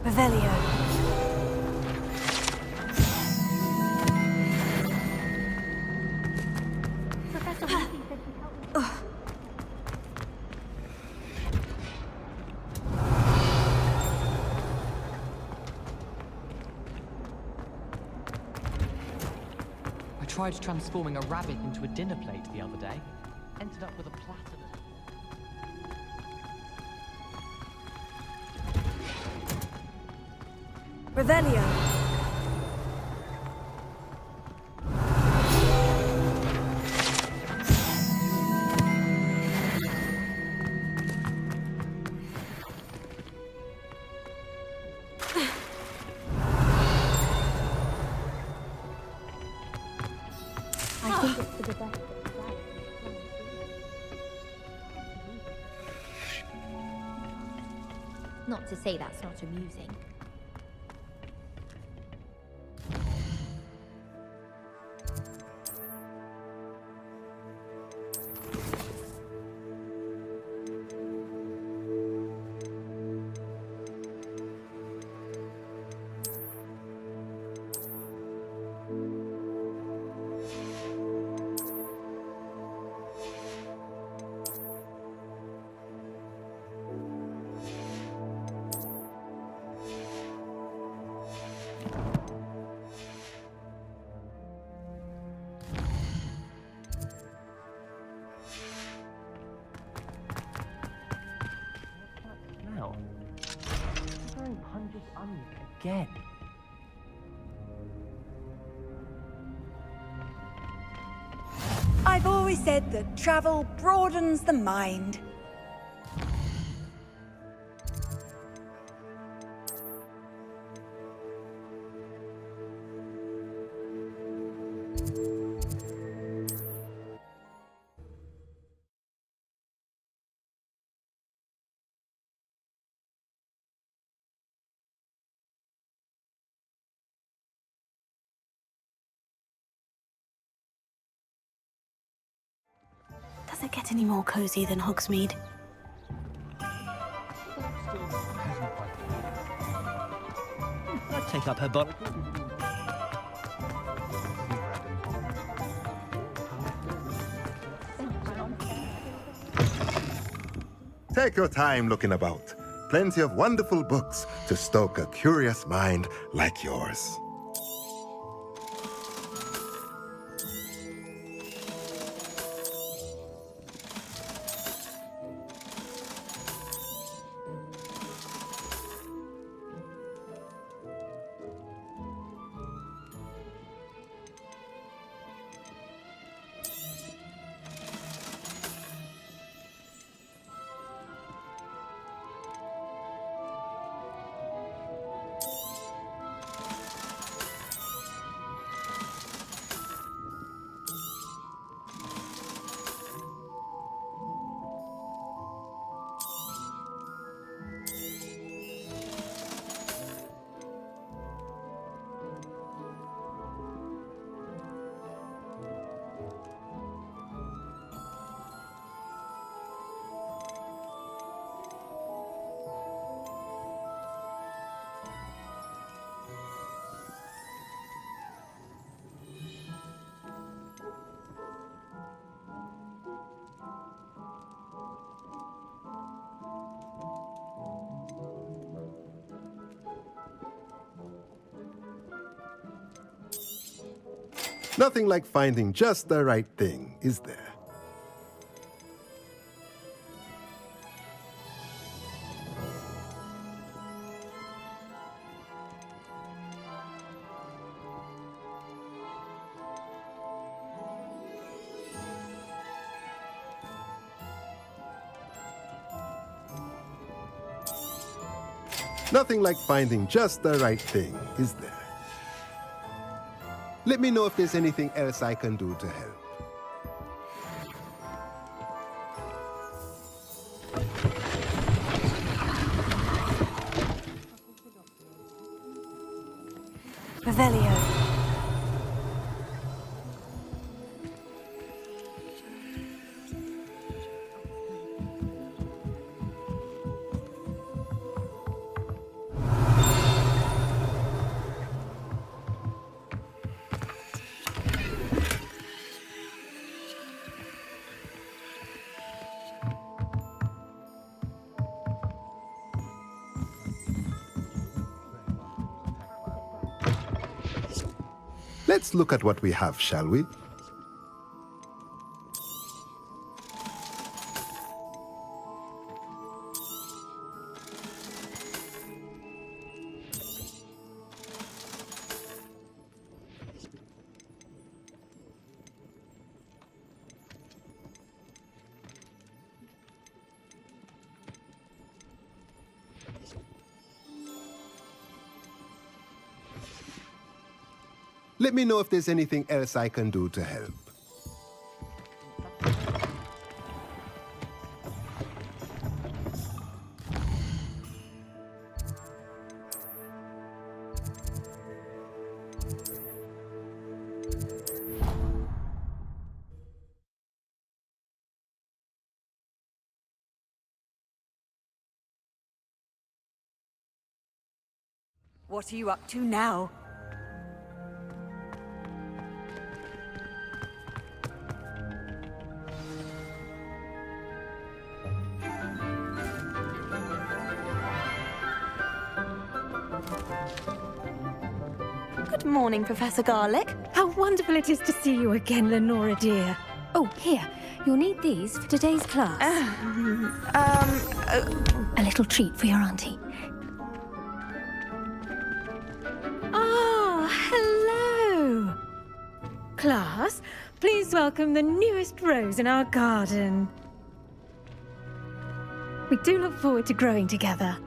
Revelio. Professor Weasley said he'd help me. I tried transforming a rabbit into a dinner plate the other day. Ended up with a platter. Revelio. I think it's for the best. Not to say that's not amusing. Now, wearing Punj's onion again. I've always said that travel broadens the mind. Does it get any more cozy than Hogsmeade? I'd take up her bottle. Take your time looking about. Plenty of wonderful books to stoke a curious mind like yours. Nothing like finding just the right thing, is there? Nothing like finding just the right thing, is there? Let me know if there's anything else I can do to help. Revelio. Let's look at what we have, shall we? Let me know if there's anything else I can do to help. What are you up to now? Good morning, Professor Garlick. How wonderful it is to see you again, Lenora dear. Oh, here. You'll need these for today's class. A little treat for your auntie. Ah, hello. Class, please welcome the newest rose in our garden. We do look forward to growing together.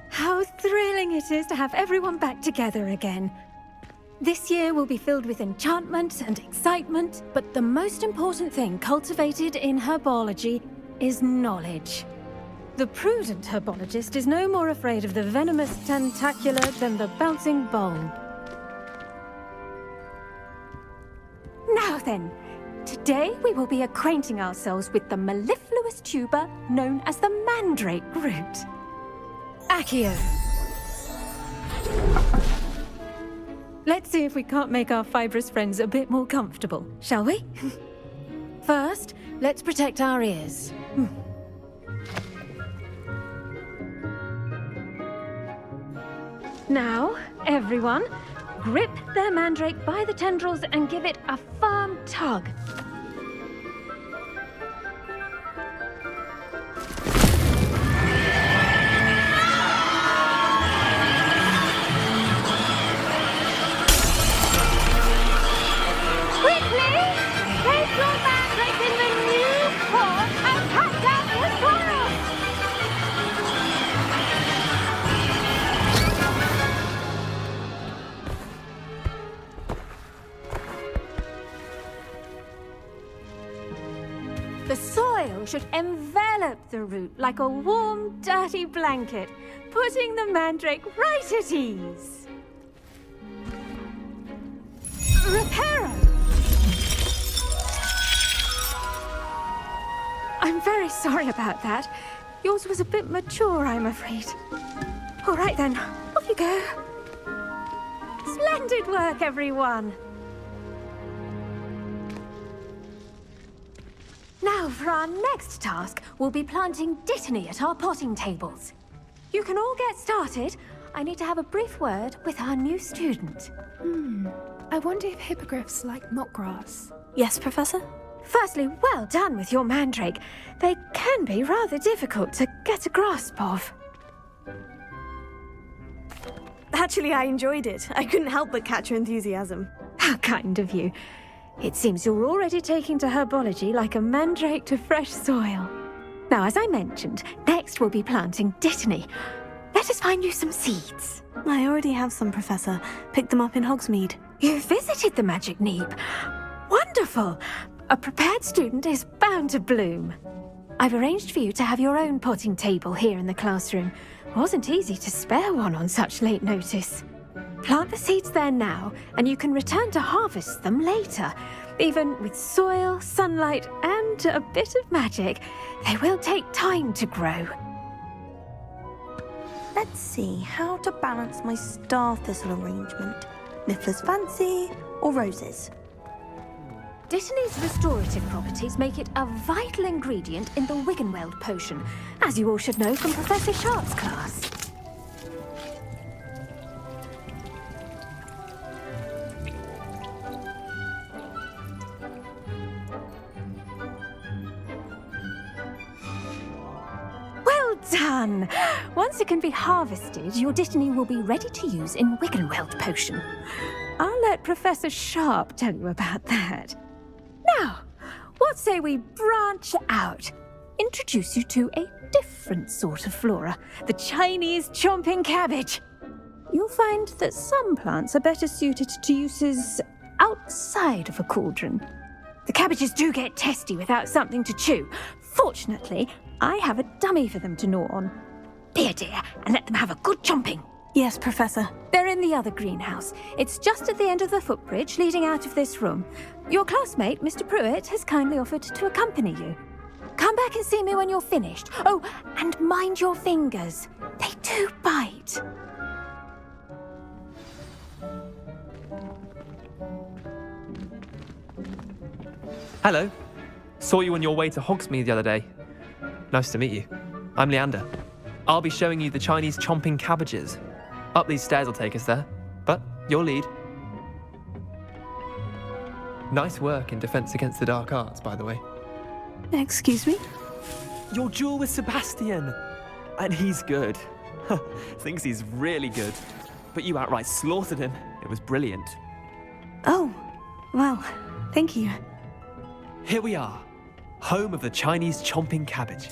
How thrilling it is to have everyone back together again. This year will be filled with enchantment and excitement, but the most important thing cultivated in herbology is knowledge. The prudent herbologist is no more afraid of the venomous tentacula than the bouncing bulb. Now then, today we will be acquainting ourselves with the mellifluous tuber known as the mandrake root. Accio. Let's see if we can't make our fibrous friends a bit more comfortable, shall we? First, let's protect our ears. Now, everyone, grip their mandrake by the tendrils and give it a firm tug. The soil should envelop the root like a warm, dirty blanket, putting the mandrake right at ease. Reparo! I'm very sorry about that. Yours was a bit mature, I'm afraid. All right then, off you go. Splendid work, everyone. Now, for our next task, we'll be planting dittany at our potting tables. You can all get started. I need to have a brief word with our new student. I wonder if hippogriffs like knotgrass. Yes, Professor? Firstly, well done with your mandrake. They can be rather difficult to get a grasp of. Actually, I enjoyed it. I couldn't help but catch your enthusiasm. How kind of you. It seems you're already taking to herbology like a mandrake to fresh soil. Now, as I mentioned, next we'll be planting Dittany. Let us find you some seeds. I already have some, Professor. Picked them up in Hogsmeade. You visited the Magic Neep. Wonderful! A prepared student is bound to bloom. I've arranged for you to have your own potting table here in the classroom. Wasn't easy to spare one on such late notice. Plant the seeds there now, and you can return to harvest them later. Even with soil, sunlight, and a bit of magic, they will take time to grow. Let's see how to balance my star thistle arrangement. Niffler's fancy or roses? Dittany's restorative properties make it a vital ingredient in the Wiggenweld potion, as you all should know from Professor Sharp's class. Well done! Once it can be harvested, your Dittany will be ready to use in Wiggenweld potion. I'll let Professor Sharp tell you about that. Now, what say we branch out? Introduce you to a different sort of flora, the Chinese chomping cabbage. You'll find that some plants are better suited to uses outside of a cauldron. The cabbages do get testy without something to chew. Fortunately, I have a dummy for them to gnaw on. Be a dear and let them have a good chomping. Yes, Professor. They're in the other greenhouse. It's just at the end of the footbridge leading out of this room. Your classmate, Mr. Pruitt, has kindly offered to accompany you. Come back and see me when you're finished. Oh, and mind your fingers. They do bite. Hello. Saw you on your way to Hogsmeade the other day. Nice to meet you. I'm Leander. I'll be showing you the Chinese chomping cabbages. Up these stairs will take us there, but your lead. Nice work in Defense Against the Dark Arts, by the way. Excuse me? Your duel with Sebastian! And he's good. Thinks he's really good. But you outright slaughtered him. It was brilliant. Oh, well, thank you. Here we are, home of the Chinese chomping cabbage.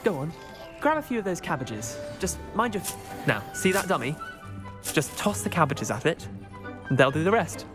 Go on, grab a few of those cabbages. Just mind your... Now, see that dummy? Just toss the cabbages at it, and they'll do the rest.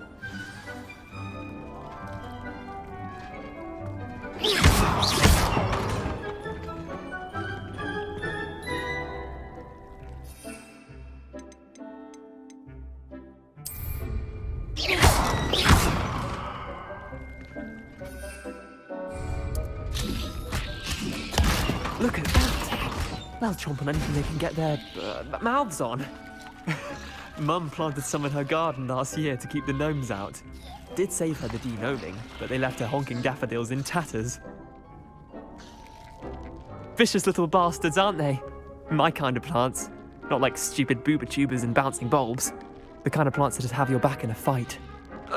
Look at that. They'll chomp on anything they can get their mouths on. Mum planted some in her garden last year to keep the gnomes out. Did save her the de-gnoming, but they left her honking daffodils in tatters. Vicious little bastards, aren't they? My kind of plants. Not like stupid booba tubers and bouncing bulbs. The kind of plants that just have your back in a fight.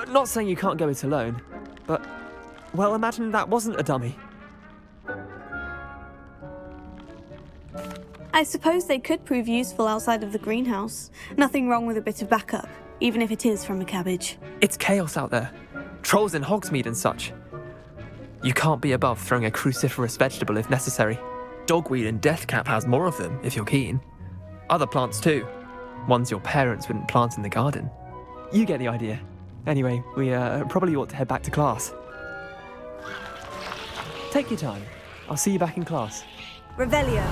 Not saying you can't go it alone, but... Well, imagine that wasn't a dummy. I suppose they could prove useful outside of the greenhouse. Nothing wrong with a bit of backup, even if it is from a cabbage. It's chaos out there. Trolls in Hogsmeade and such. You can't be above throwing a cruciferous vegetable if necessary. Dogweed and deathcap has more of them, if you're keen. Other plants too. Ones your parents wouldn't plant in the garden. You get the idea. Anyway, we probably ought to head back to class. Take your time. I'll see you back in class. Revelio.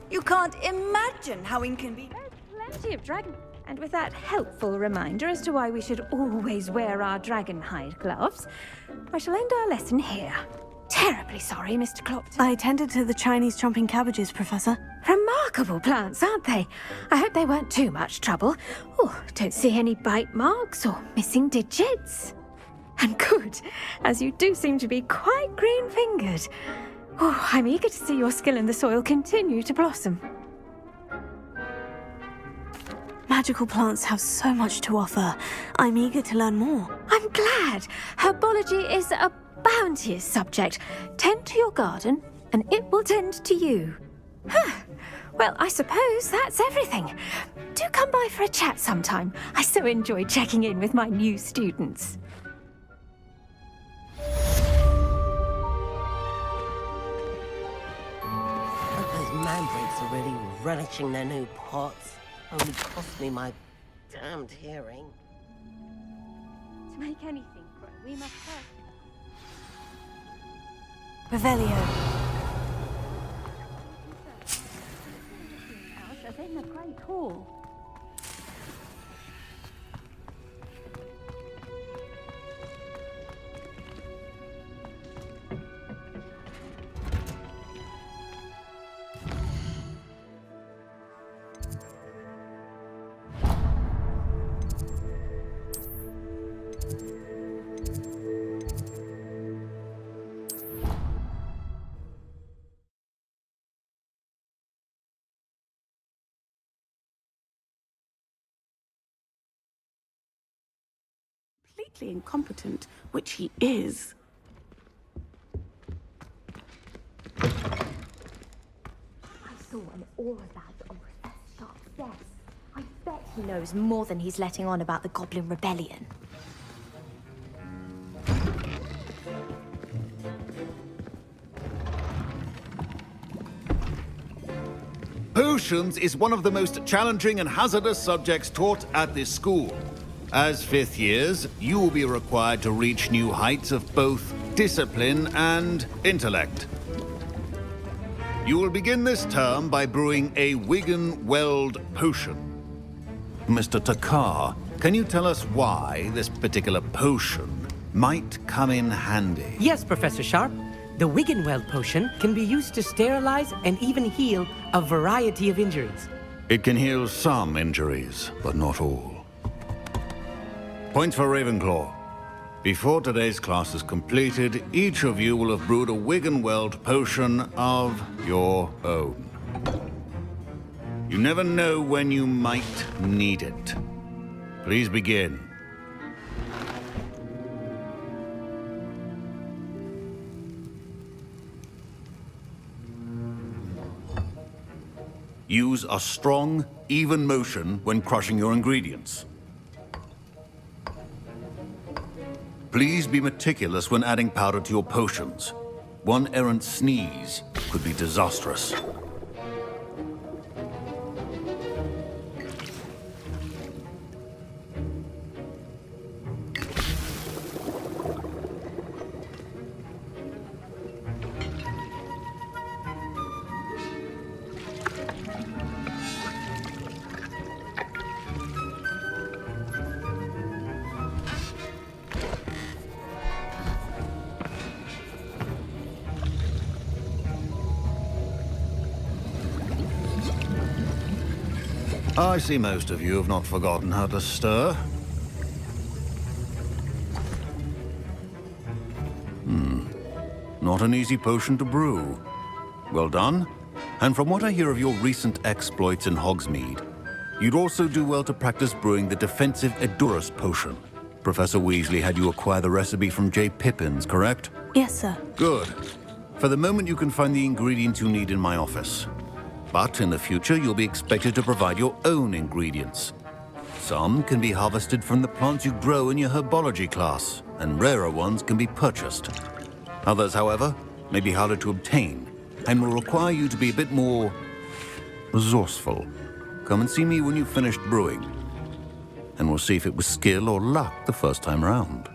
You can't imagine how inconvenient. Plenty of dragon. And with that helpful reminder as to why we should always wear our dragon hide gloves, I shall end our lesson here. Terribly sorry, Mr. Clopton. I attended to the Chinese chomping cabbages, Professor. Remarkable plants, aren't they? I hope they weren't too much trouble. Oh, don't see any bite marks or missing digits. And good, as you do seem to be quite green-fingered. Oh, I'm eager to see your skill in the soil continue to blossom. Magical plants have so much to offer. I'm eager to learn more. I'm glad. Herbology is a bounteous subject. Tend to your garden, and it will tend to you. Huh. Well, I suppose that's everything. Do come by for a chat sometime. I so enjoy checking in with my new students. Those mandrakes are really relishing their new pots. Only cost me my damned hearing. To make anything grow, we must first... Revelio. As in the Great Hall. Completely incompetent, which he is. I saw an aura badge on Professor Sharp's desk. I bet he knows more than he's letting on about the Goblin Rebellion. Potions is one of the most challenging and hazardous subjects taught at this school. As fifth years, you will be required to reach new heights of both discipline and intellect. You will begin this term by brewing a Wiggenweld potion. Mr. Takar, can you tell us why this particular potion might come in handy? Yes, Professor Sharp. The Wiggenweld potion can be used to sterilize and even heal a variety of injuries. It can heal some injuries, but not all. Points for Ravenclaw. Before today's class is completed, each of you will have brewed a Wiggenweld potion of your own. You never know when you might need it. Please begin. Use a strong, even motion when crushing your ingredients. Please be meticulous when adding powder to your potions. One errant sneeze could be disastrous. I see most of you have not forgotten how to stir. Not an easy potion to brew. Well done. And from what I hear of your recent exploits in Hogsmeade, you'd also do well to practice brewing the defensive Edurus potion. Professor Weasley had you acquire the recipe from J. Pippins, correct? Yes, sir. Good. For the moment, you can find the ingredients you need in my office. But in the future, you'll be expected to provide your own ingredients. Some can be harvested from the plants you grow in your herbology class, and rarer ones can be purchased. Others, however, may be harder to obtain, and will require you to be a bit more resourceful. Come and see me when you've finished brewing, and we'll see if it was skill or luck the first time round.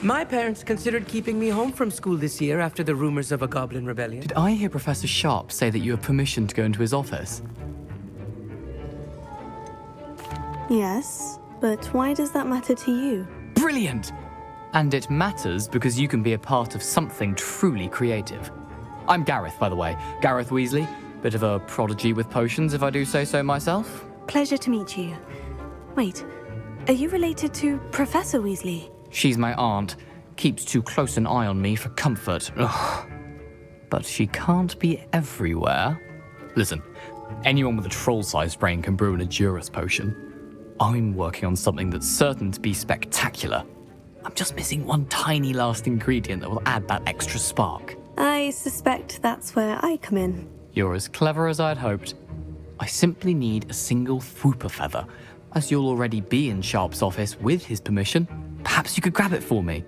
My parents considered keeping me home from school this year after the rumors of a Goblin Rebellion. Did I hear Professor Sharp say that you have permission to go into his office? Yes, but why does that matter to you? Brilliant! And it matters because you can be a part of something truly creative. I'm Gareth, by the way. Gareth Weasley. Bit of a prodigy with potions, if I do say so myself. Pleasure to meet you. Wait, Are you related to Professor Weasley? She's my aunt. Keeps too close an eye on me for comfort. Ugh. But she can't be everywhere. Listen, anyone with a troll-sized brain can brew an Edurus potion. I'm working on something that's certain to be spectacular. I'm just missing one tiny last ingredient that will add that extra spark. I suspect that's where I come in. You're as clever as I'd hoped. I simply need a single Fwooper feather. As you'll already be in Sharp's office with his permission, perhaps you could grab it for me.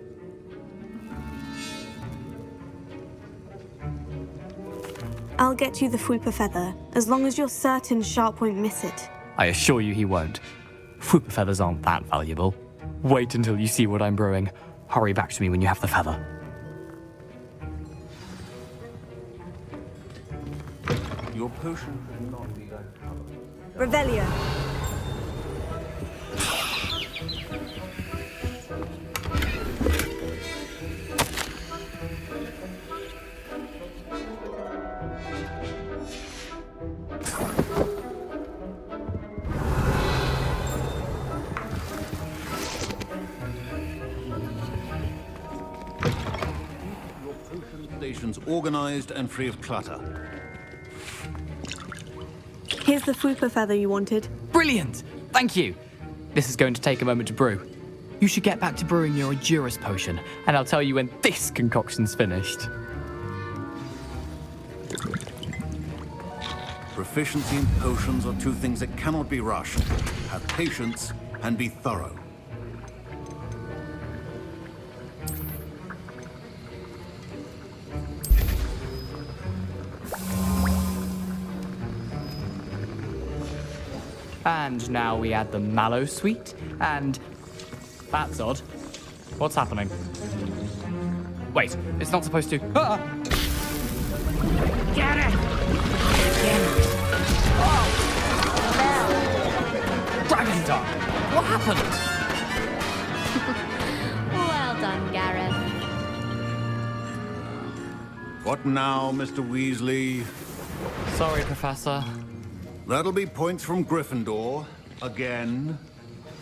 I'll get you the Fwooper feather, as long as you're certain Sharp won't miss it. I assure you he won't. Fwooper feathers aren't that valuable. Wait until you see what I'm brewing. Hurry back to me when you have the feather. Your potion should not be that color. Revelio. Your potion stations organized and free of clutter. Here's the Fwooper feather you wanted. Brilliant! Thank you! This is going to take a moment to brew. You should get back to brewing your Edurus potion, and I'll tell you when this concoction's finished. Proficiency in potions are two things that cannot be rushed. Have patience and be thorough. And now we add the mallow sweet, and... That's odd. What's happening? Wait, it's not supposed to... Ah! Get it! Dragon Dart! What happened? Well done, Gareth. What now, Mr. Weasley? Sorry, Professor. That'll be points from Gryffindor. Again.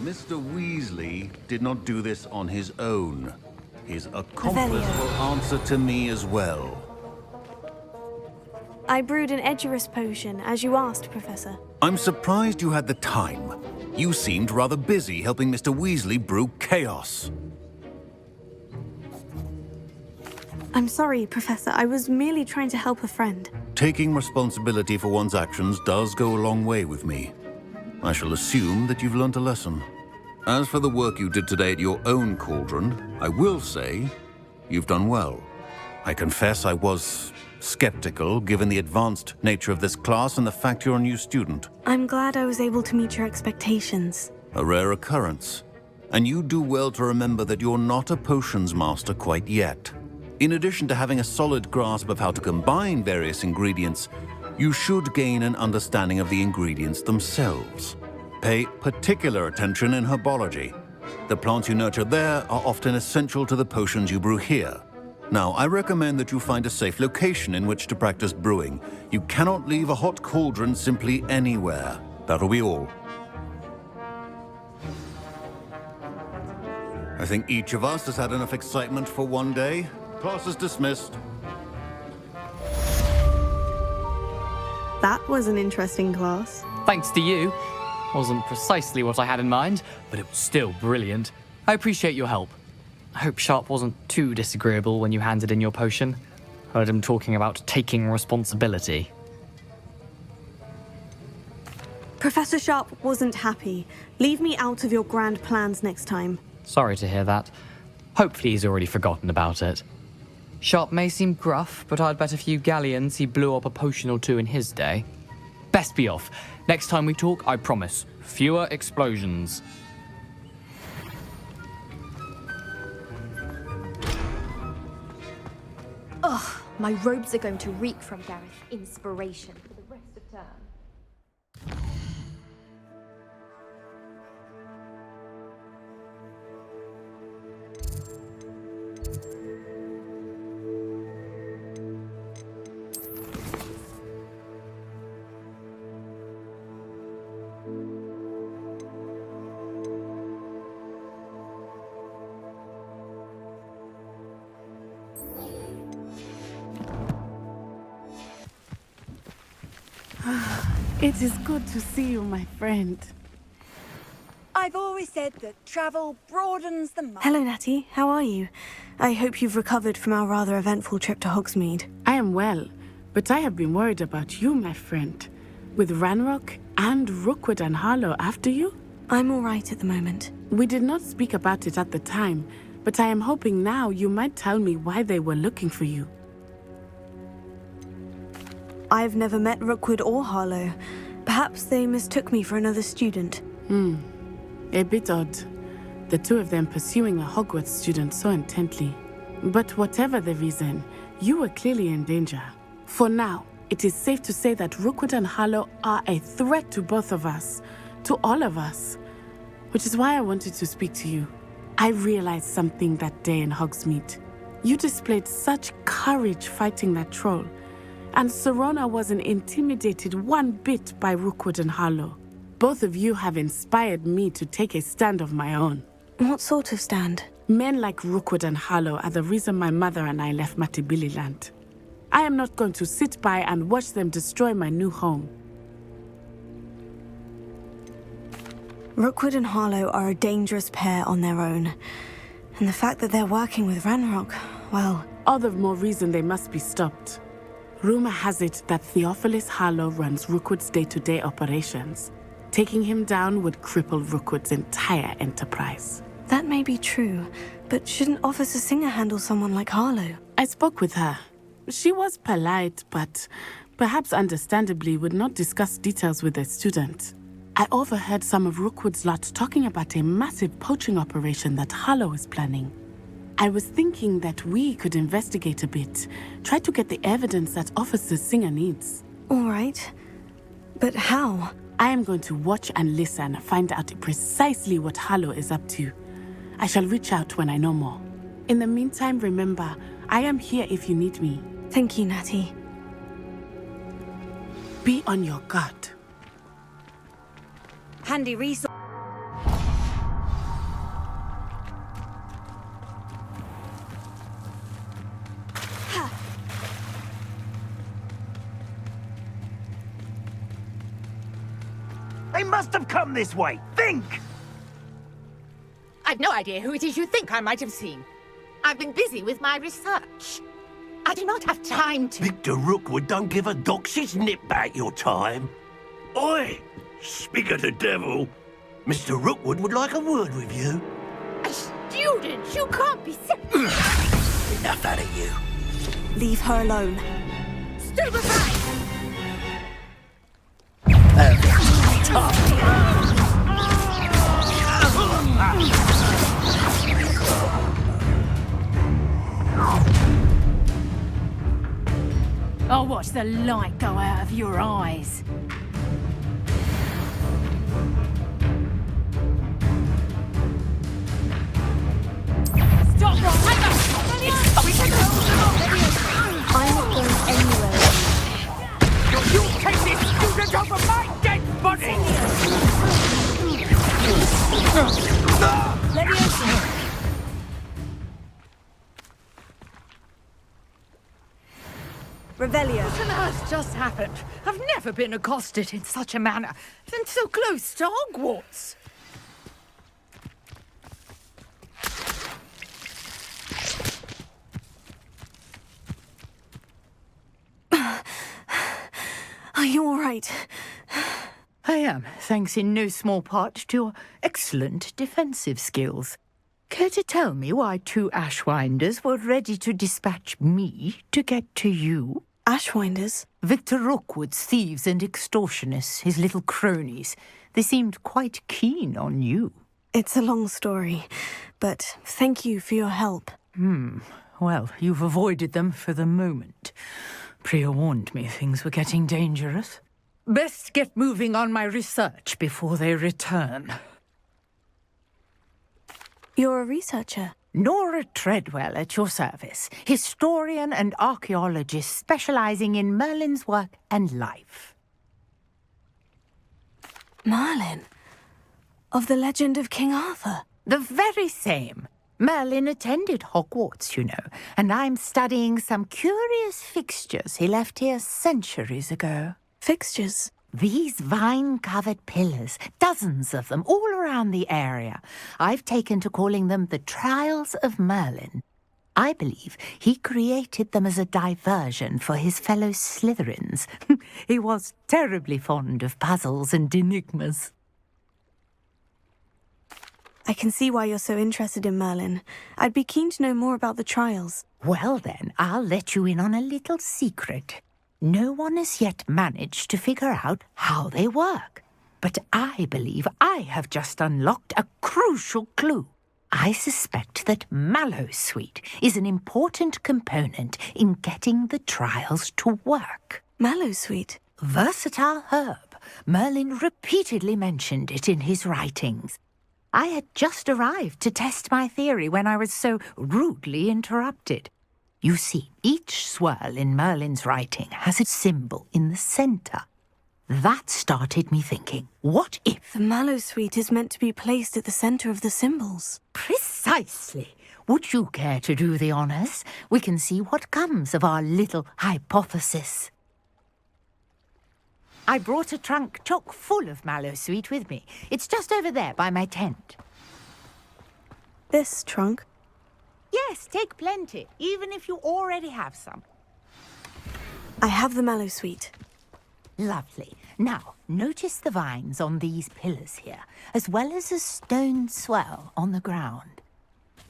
Mr. Weasley did not do this on his own. His accomplice will answer to me as well. I brewed an Edurus potion, as you asked, Professor. I'm surprised you had the time. You seemed rather busy helping Mr. Weasley brew chaos. I'm sorry, Professor. I was merely trying to help a friend. Taking responsibility for one's actions does go a long way with me. I shall assume that you've learnt a lesson. As for the work you did today at your own cauldron, I will say you've done well. I confess I was skeptical, given the advanced nature of this class and the fact you're a new student. I'm glad I was able to meet your expectations. A rare occurrence. And you do well to remember that you're not a potions master quite yet. In addition to having a solid grasp of how to combine various ingredients, you should gain an understanding of the ingredients themselves. Pay particular attention in herbology. The plants you nurture there are often essential to the potions you brew here. Now, I recommend that you find a safe location in which to practice brewing. You cannot leave a hot cauldron simply anywhere. That'll be all. I think each of us has had enough excitement for one day. Class is dismissed. That was an interesting class. Thanks to you. Wasn't precisely what I had in mind, but it was still brilliant. I appreciate your help. I hope Sharp wasn't too disagreeable when you handed in your potion. Heard him talking about taking responsibility. Professor Sharp wasn't happy. Leave me out of your grand plans next time. Sorry to hear that. Hopefully he's already forgotten about it. Sharp may seem gruff, but I'd bet a few galleons he blew up a potion or two in his day. Best be off. Next time we talk, I promise, fewer explosions. Ugh, my robes are going to reek from Gareth inspiration for the rest of term. It is good to see you, my friend. I've always said that travel broadens the mind. Hello, Natty. How are you? I hope you've recovered from our rather eventful trip to Hogsmeade. I am well, but I have been worried about you, my friend. With Ranrock and Rookwood and Harlow after you? I'm all right at the moment. We did not speak about it at the time, but I am hoping now you might tell me why they were looking for you. I've never met Rookwood or Harlow. Perhaps they mistook me for another student. A bit odd. The two of them pursuing a Hogwarts student so intently. But whatever the reason, you were clearly in danger. For now, it is safe to say that Rookwood and Harlow are a threat to both of us. To all of us. Which is why I wanted to speak to you. I realized something that day in Hogsmeade. You displayed such courage fighting that troll. And Serona wasn't intimidated one bit by Rookwood and Harlow. Both of you have inspired me to take a stand of my own. What sort of stand? Men like Rookwood and Harlow are the reason my mother and I left Matabeleland. I am not going to sit by and watch them destroy my new home. Rookwood and Harlow are a dangerous pair on their own. And the fact that they're working with Ranrock, well... all the more reason they must be stopped. Rumor has it that Theophilus Harlow runs Rookwood's day-to-day operations. Taking him down would cripple Rookwood's entire enterprise. That may be true, but shouldn't Officer Singer handle someone like Harlow? I spoke with her. She was polite, but perhaps understandably would not discuss details with a student. I overheard some of Rookwood's lot talking about a massive poaching operation that Harlow is planning. I was thinking that we could investigate a bit, try to get the evidence that Officer Singer needs. All right. But how? I am going to watch and listen, find out precisely what Harlow is up to. I shall reach out when I know more. In the meantime, remember, I am here if you need me. Thank you, Natty. Be on your guard. Handy resource. They must have come this way. Think! I've no idea who it is you think I might have seen. I've been busy with my research. I do not have time to... Victor Rookwood don't give a dox's nip back your time. Oi! Speak of the devil. Mr. Rookwood would like a word with you. A student? You can't be... Enough out of you. Leave her alone. Stupefy! I'll watch the light go out of your eyes. Stop! I'm not going anywhere. You take this student over my dead body! Leviosa. Revelio. What on earth just happened? I've never been accosted in such a manner, and so close to Hogwarts. Are you all right? I am, thanks in no small part to your excellent defensive skills. Care to tell me why two Ashwinders were ready to dispatch me to get to you? Ashwinders? Victor Rookwood's thieves and extortionists, his little cronies. They seemed quite keen on you. It's a long story, but thank you for your help. Well, you've avoided them for the moment. Priya warned me things were getting dangerous. Best get moving on my research before they return. You're a researcher? Nora Treadwell at your service, historian and archaeologist specializing in Merlin's work and life. Merlin? Of the legend of King Arthur? The very same. Merlin attended Hogwarts, you know, and I'm studying some curious fixtures he left here centuries ago. Fixtures. These vine-covered pillars, dozens of them, all around the area. I've taken to calling them the Trials of Merlin. I believe he created them as a diversion for his fellow Slytherins. He was terribly fond of puzzles and enigmas. I can see why you're so interested in Merlin. I'd be keen to know more about the trials. Well then, I'll let you in on a little secret. No one has yet managed to figure out how they work. But I believe I have just unlocked a crucial clue. I suspect that mallowsweet is an important component in getting the trials to work. Mallowsweet? Versatile herb. Merlin repeatedly mentioned it in his writings. I had just arrived to test my theory when I was so rudely interrupted. You see, each swirl in Merlin's writing has a symbol in the centre. That started me thinking, what if... The mallowsweet is meant to be placed at the centre of the symbols. Precisely. Would you care to do the honours? We can see what comes of our little hypothesis. I brought a trunk chock full of mallowsweet with me. It's just over there by my tent. This trunk? Yes, take plenty, even if you already have some. I have the mallowsweet. Lovely. Now, notice the vines on these pillars here, as well as a stone swell on the ground.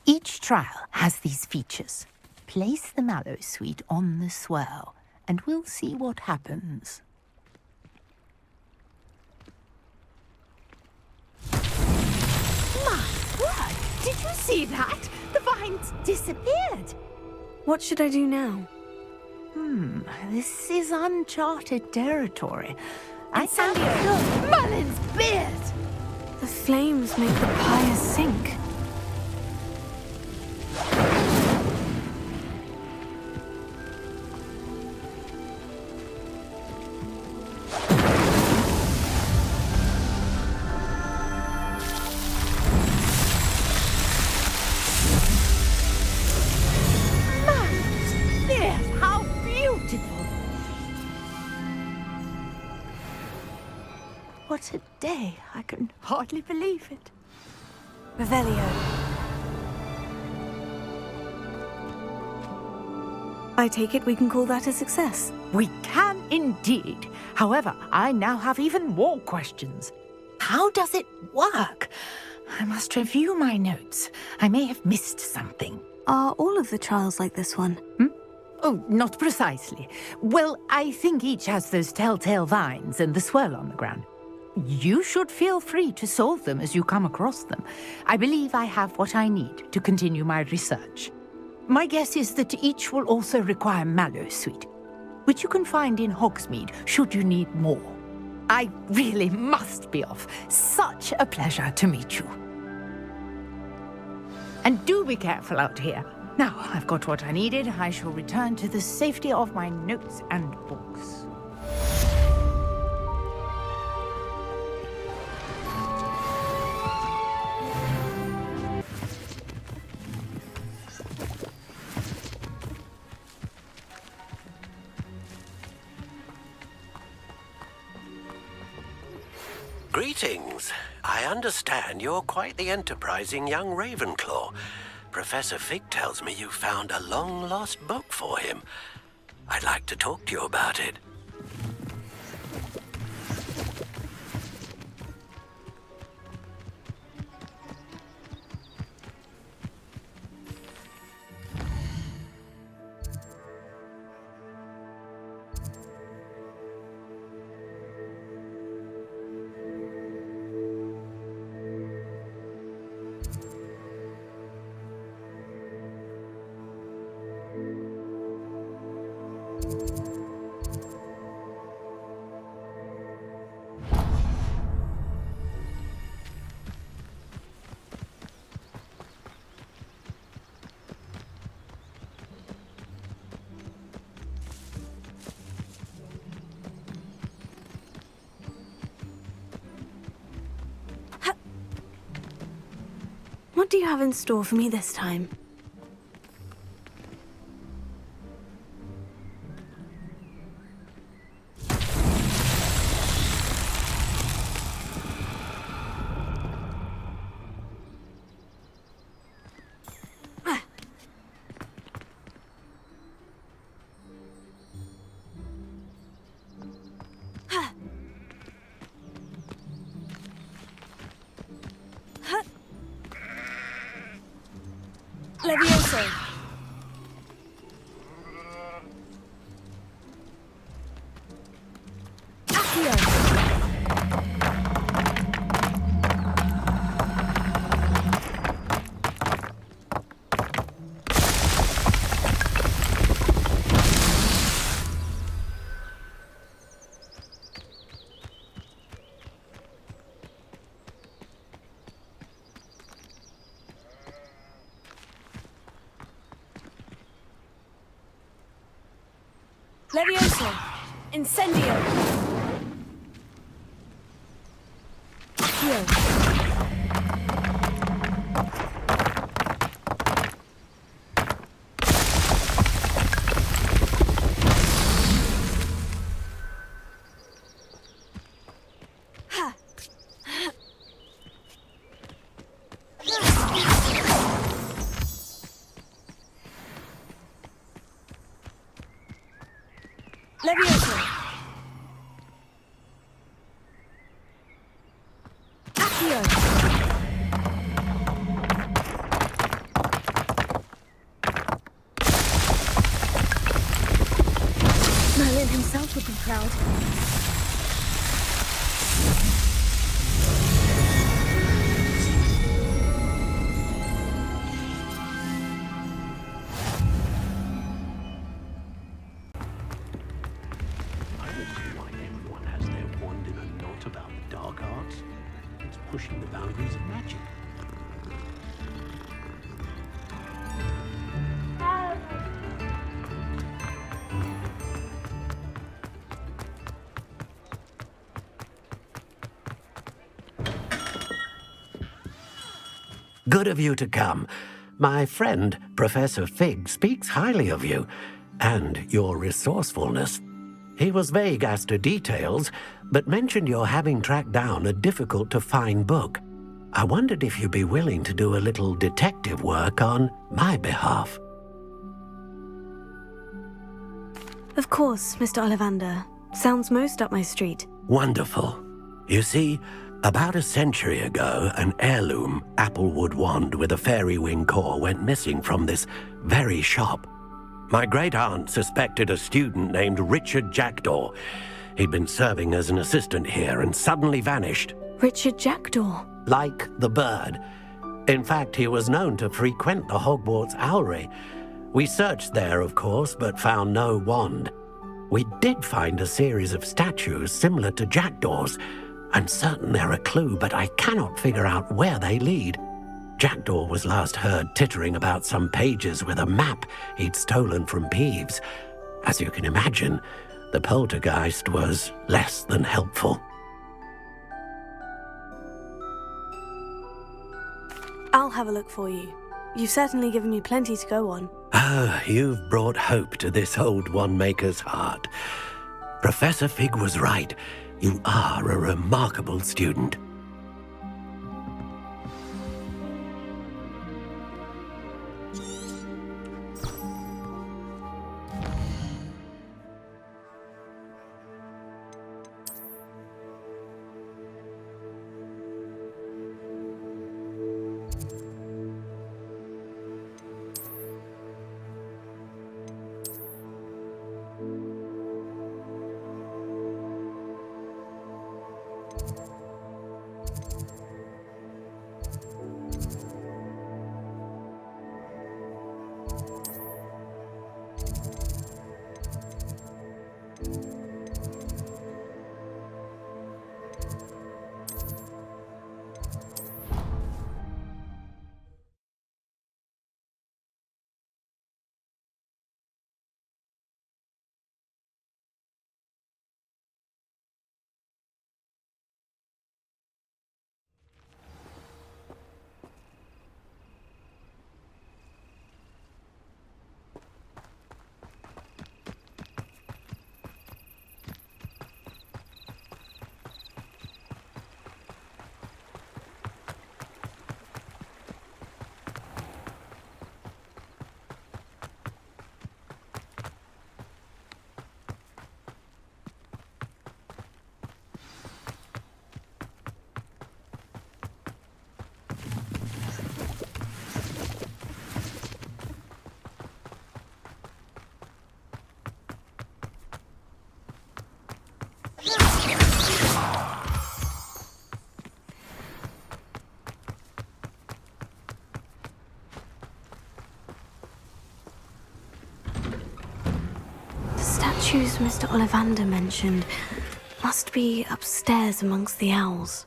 Each trial has these features. Place the mallowsweet on the swell, and we'll see what happens. My word! Did you see that? The vines disappeared. What should I do now? This is uncharted territory. I found Merlin's beard! The flames make the pyre sink. How beautiful! What a day. I can hardly believe it. Revelio. I take it we can call that a success. We can indeed. However, I now have even more questions. How does it work? I must review my notes. I may have missed something. Are all of the trials like this one? Oh, not precisely. Well, I think each has those telltale vines and the swirl on the ground. You should feel free to solve them as you come across them. I believe I have what I need to continue my research. My guess is that each will also require mallowsweet, which you can find in Hogsmeade should you need more. I really must be off. Such a pleasure to meet you. And do be careful out here. Now, I've got what I needed. I shall return to the safety of my notes and books. Greetings. I understand you're quite the enterprising young Ravenclaw. Professor Fig tells me you found a long-lost book for him. I'd like to talk to you about it. What do you have in store for me this time? Levioso! Incendio! Accio! Levioso! Accio! Merlin himself would be proud. About the dark arts. It's pushing the boundaries of magic. Good of you to come. My friend, Professor Fig, speaks highly of you and your resourcefulness. He was vague as to details, but mentioned your having tracked down a difficult-to-find book. I wondered if you'd be willing to do a little detective work on my behalf. Of course, Mr. Ollivander. Sounds most up my street. Wonderful. You see, about a century ago, an heirloom applewood wand with a fairy wing core went missing from this very shop. My great-aunt suspected a student named Richard Jackdaw. He'd been serving as an assistant here and suddenly vanished. Richard Jackdaw? Like the bird. In fact, he was known to frequent the Hogwarts Owlry. We searched there, of course, but found no wand. We did find a series of statues similar to Jackdaw's. I'm certain they're a clue, but I cannot figure out where they lead. Jackdaw was last heard tittering about some pages with a map he'd stolen from Peeves. As you can imagine, the poltergeist was less than helpful. I'll have a look for you. You've certainly given me plenty to go on. Ah, you've brought hope to this old one-maker's heart. Professor Fig was right. You are a remarkable student. Statues Mr. Ollivander mentioned must be upstairs amongst the owls.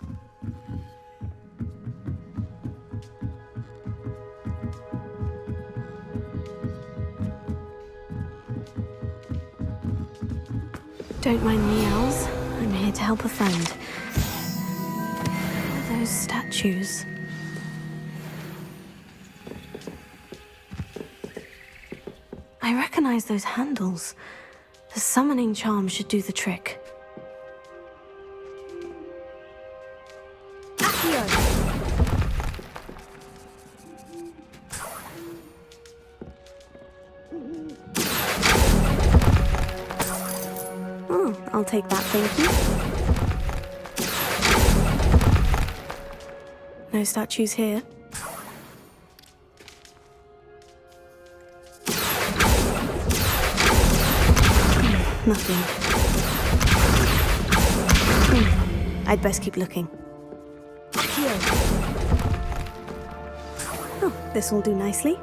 Don't mind me, Owls. I'm here to help a friend. What are those statues? I recognize those handles. The summoning charm should do the trick. Oh, I'll take that, thank you. No statues here. Nothing. I'd best keep looking. Oh, this will do nicely.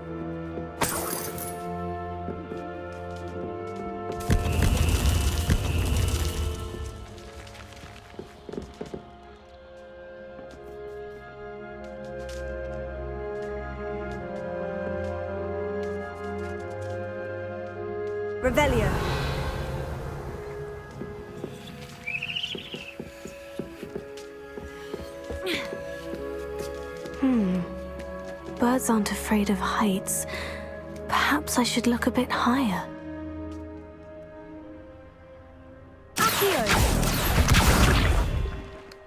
Revelio. Birds aren't afraid of heights. Perhaps I should look a bit higher.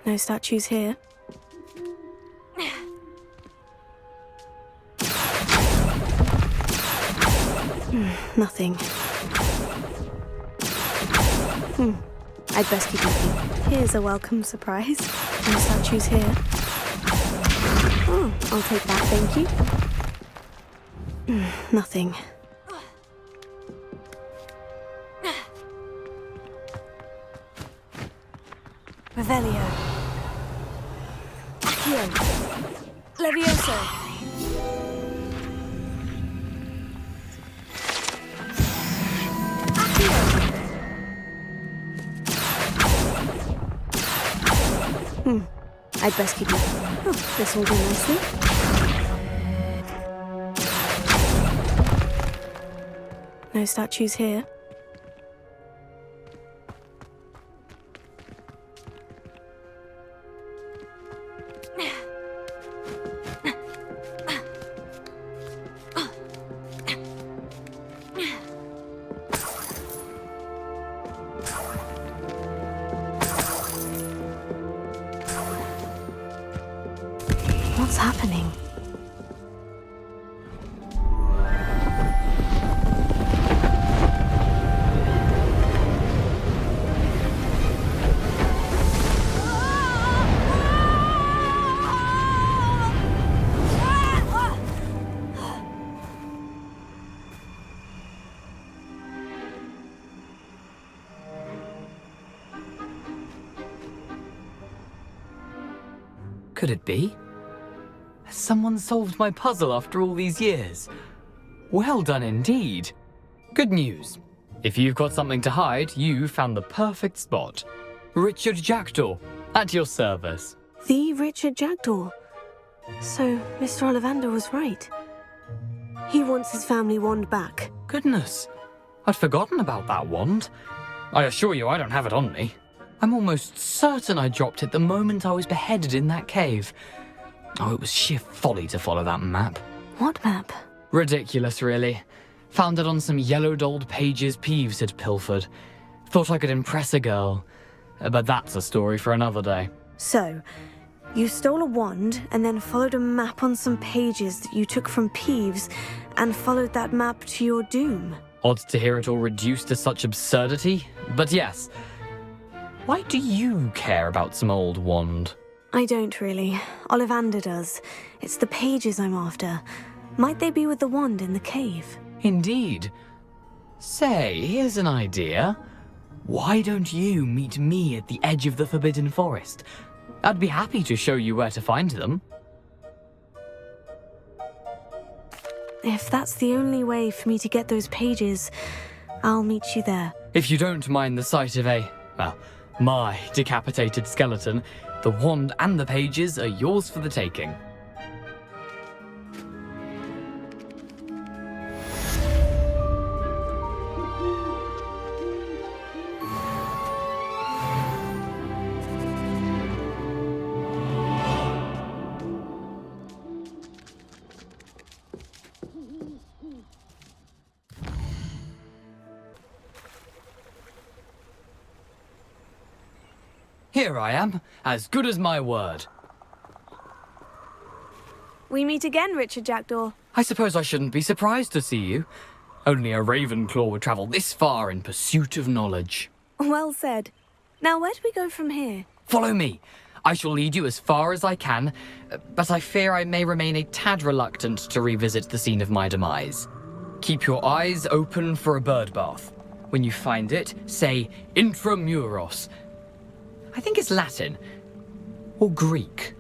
No statues here. Nothing. I'd best keep looking. Here's a welcome surprise. No statues here. Oh, I'll take that, thank you. Nothing. Revelio. Accio. Levioso. I'd best keep looking. Oh, this will do nicely. No statues here. What's happening? Could it be? Has someone solved my puzzle after all these years? Well done indeed. Good news. If you've got something to hide, you found the perfect spot. Richard Jackdaw, at your service. The Richard Jackdaw. So, Mr. Ollivander was right. He wants his family wand back. Goodness, I'd forgotten about that wand. I assure you I don't have it on me. I'm almost certain I dropped it the moment I was beheaded in that cave. Oh, it was sheer folly to follow that map. What map? Ridiculous, really. Found it on some yellowed old pages Peeves had pilfered. Thought I could impress a girl. But that's a story for another day. So, you stole a wand and then followed a map on some pages that you took from Peeves and followed that map to your doom. Odd to hear it all reduced to such absurdity, but yes. Why do you care about some old wand? I don't really. Ollivander does. It's the pages I'm after. Might they be with the wand in the cave? Indeed. Say, here's an idea. Why don't you meet me at the edge of the Forbidden Forest? I'd be happy to show you where to find them. If that's the only way for me to get those pages, I'll meet you there. If you don't mind the sight of my decapitated skeleton, the wand and the pages are yours for the taking. Here I am, as good as my word. We meet again, Richard Jackdaw. I suppose I shouldn't be surprised to see you. Only a Ravenclaw would travel this far in pursuit of knowledge. Well said. Now, where do we go from here? Follow me. I shall lead you as far as I can, but I fear I may remain a tad reluctant to revisit the scene of my demise. Keep your eyes open for a bird bath. When you find it, say intramuros. I think it's Latin. Or Greek.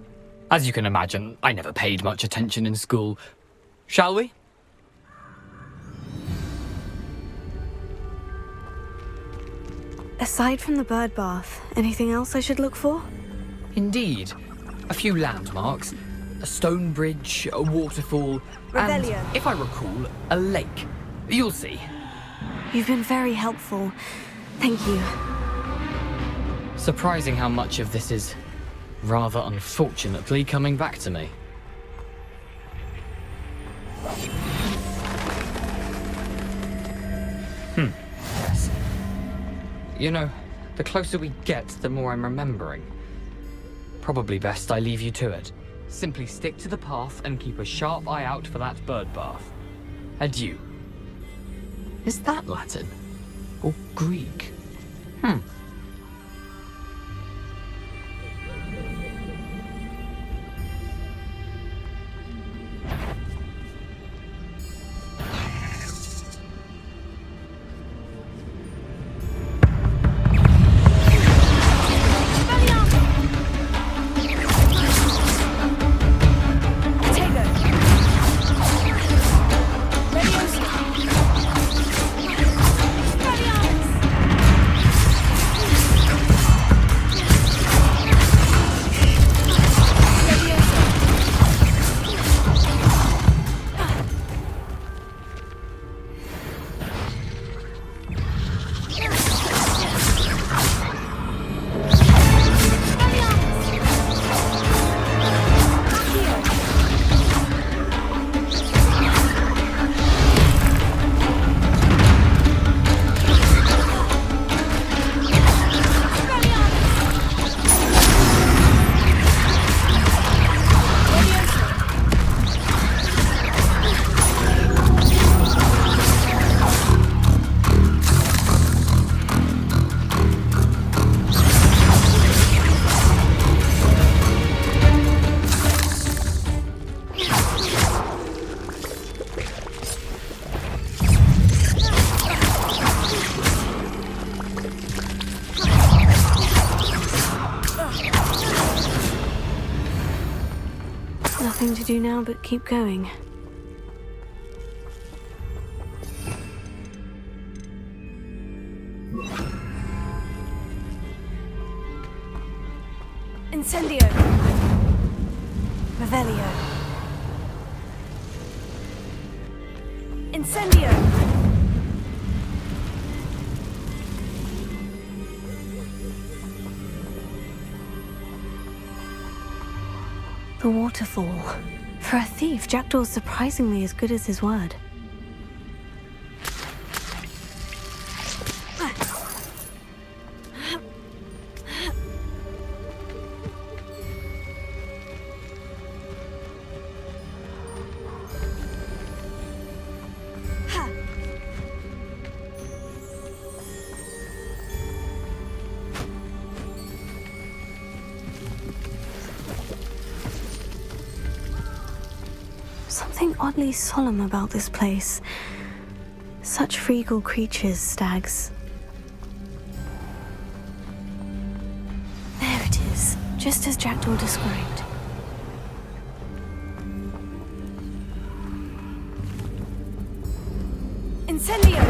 As you can imagine, I never paid much attention in school. Shall we? Aside from the bird bath, anything else I should look for? Indeed. A few landmarks. A stone bridge, a waterfall, Revelio. and, if I recall, a lake. You'll see. You've been very helpful. Thank you. Surprising how much of this is, rather unfortunately, coming back to me. Yes. You know, the closer we get, the more I'm remembering. Probably best I leave you to it. Simply stick to the path and keep a sharp eye out for that bird bath. Adieu. Is that Latin? Or Greek? Nothing to do now but keep going. Incendio! Revelio! Incendio! The waterfall. For a thief, Jackdaw's surprisingly as good as his word. Something oddly solemn about this place. Such regal creatures, stags. There it is, just as Jackdaw described. Incendio!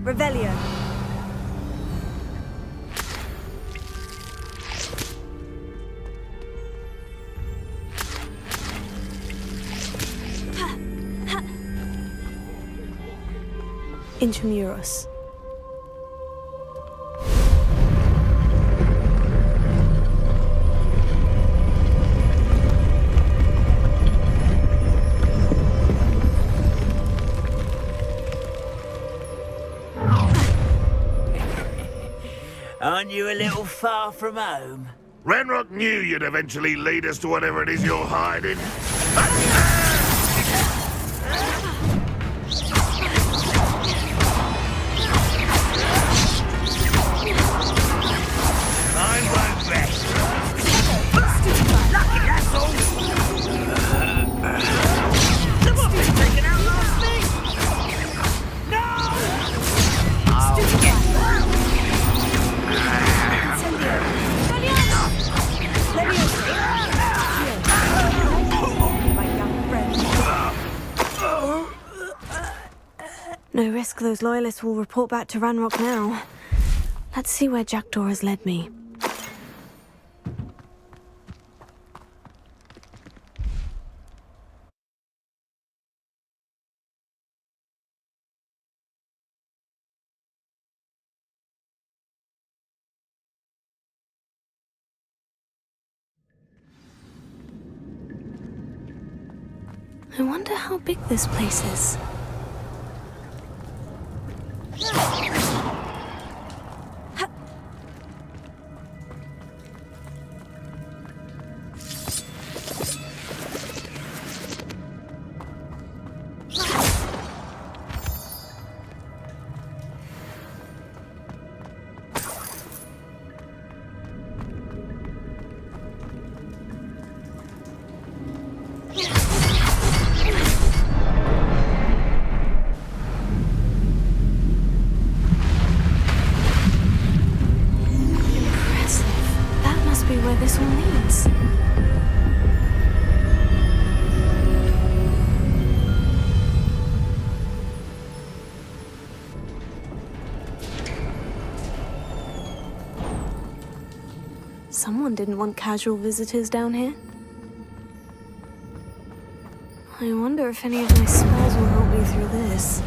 Revelio! Intramuros. Aren't you a little far from home? Ranrock knew you'd eventually lead us to whatever it is you're hiding. Mine won't rest. Lucky, that's all. Someone been taken out last week. No! No risk those loyalists will report back to Ranrock now. Let's see where Jackdaw has led me. I wonder how big this place is. Where this one leads. Someone didn't want casual visitors down here. I wonder if any of my spells will help me through this.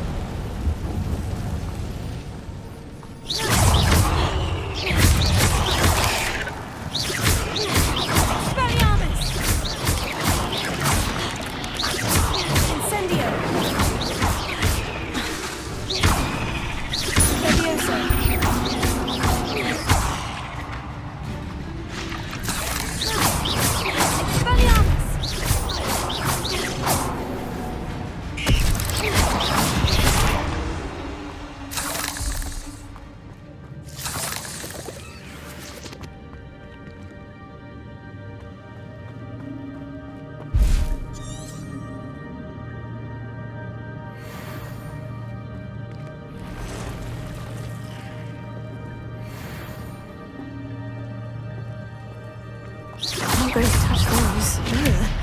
I'm going to touch those. Ugh.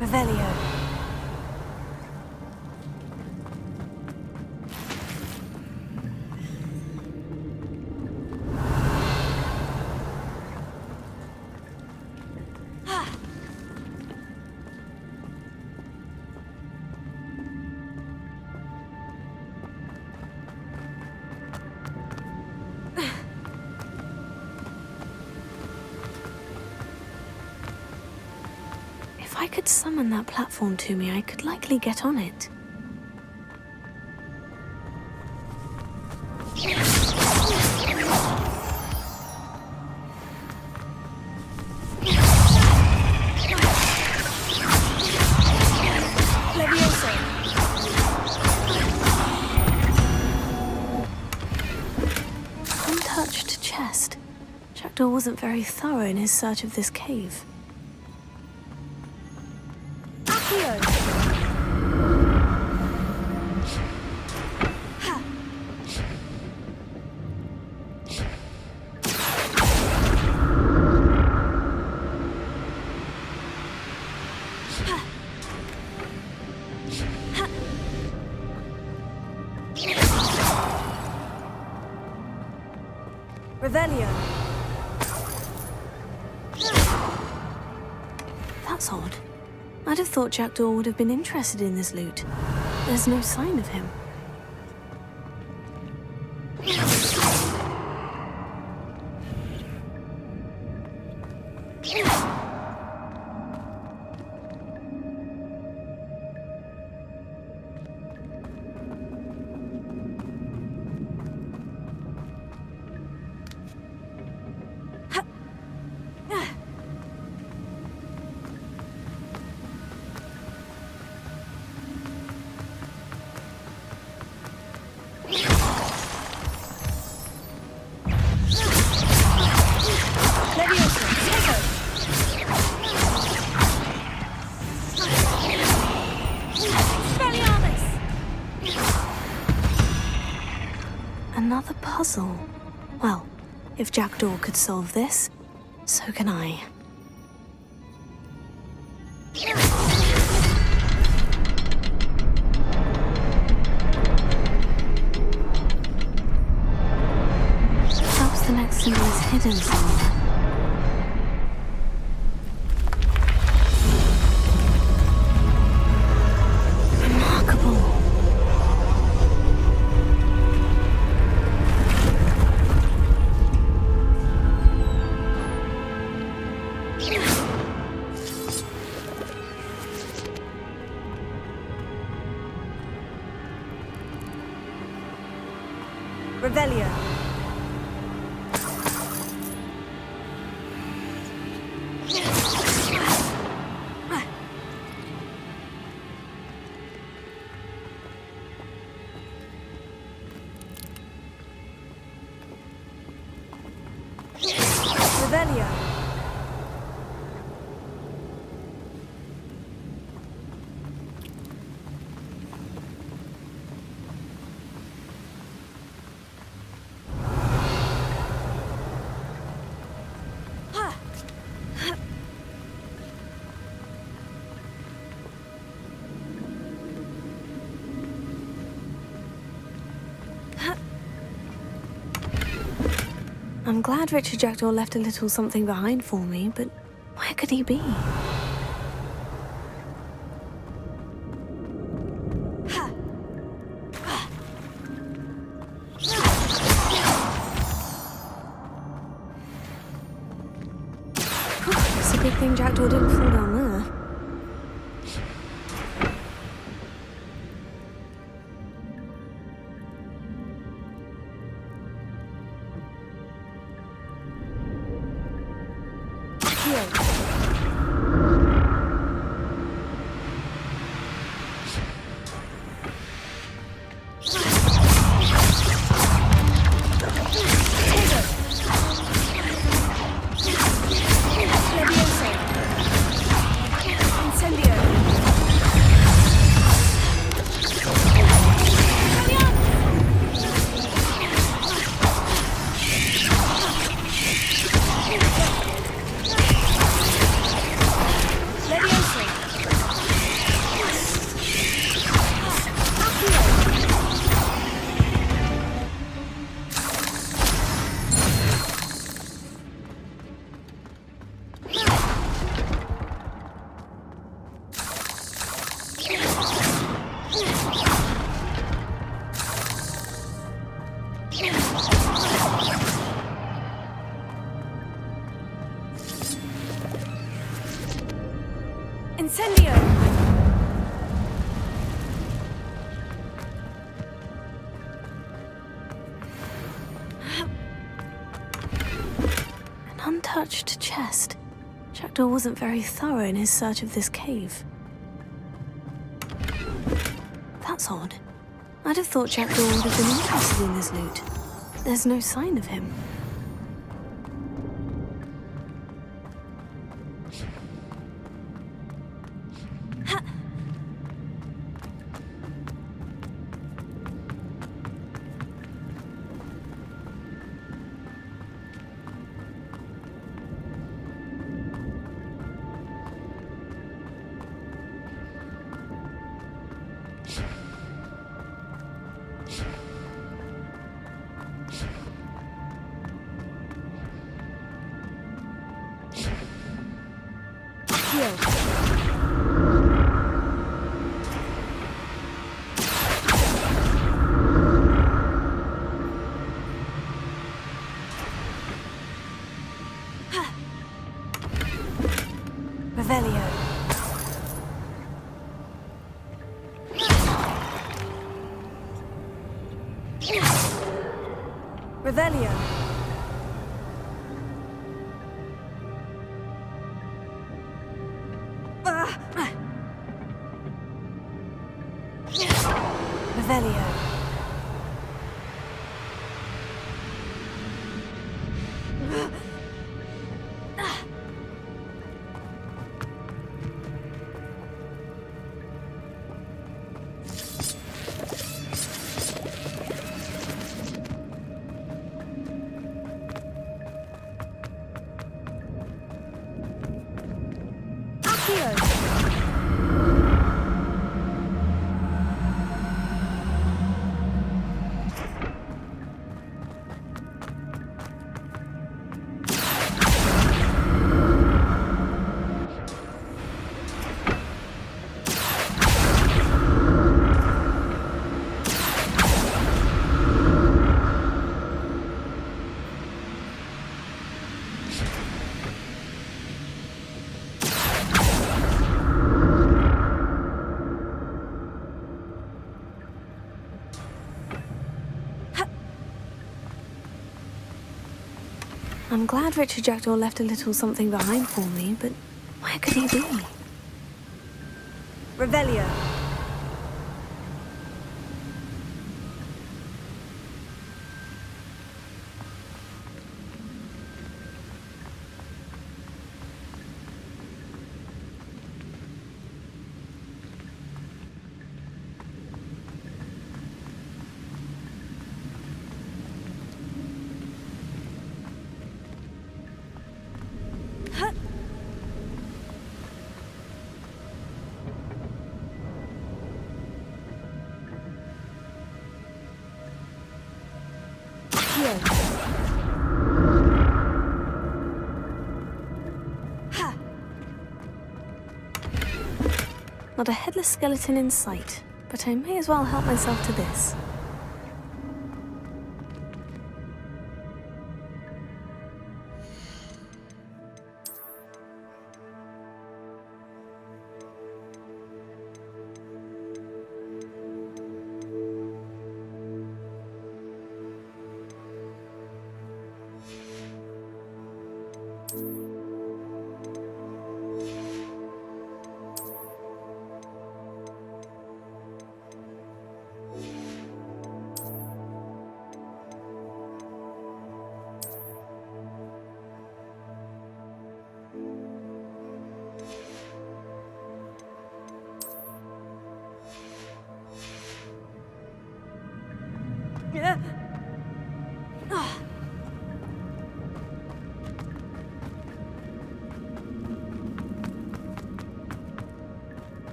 Revelio. If I could summon that platform to me, I could likely get on it. Jackdaw wasn't very thorough in his search of this cave. Revelio. That's odd. I'd have thought Jackdaw would have been interested in this loot. There's no sign of him. Another puzzle. Well, if Jackdaw could solve this, so can I. Perhaps the next symbol is hidden somewhere. Revelio. Revelio. I'm glad Richard Jackdaw left a little something behind for me, but where could he be? It's a good thing Jackdaw didn't fall down there. Incendio! An untouched chest. Jackdaw wasn't very thorough in his search of this cave. That's odd. I'd have thought Jackdaw would have been interested in this loot. There's no sign of him. Revelio. Revelio. I'm glad Richard Jackdaw left a little something behind for me, but where could he be? Revelio. Not a headless skeleton in sight, but I may as well help myself to this.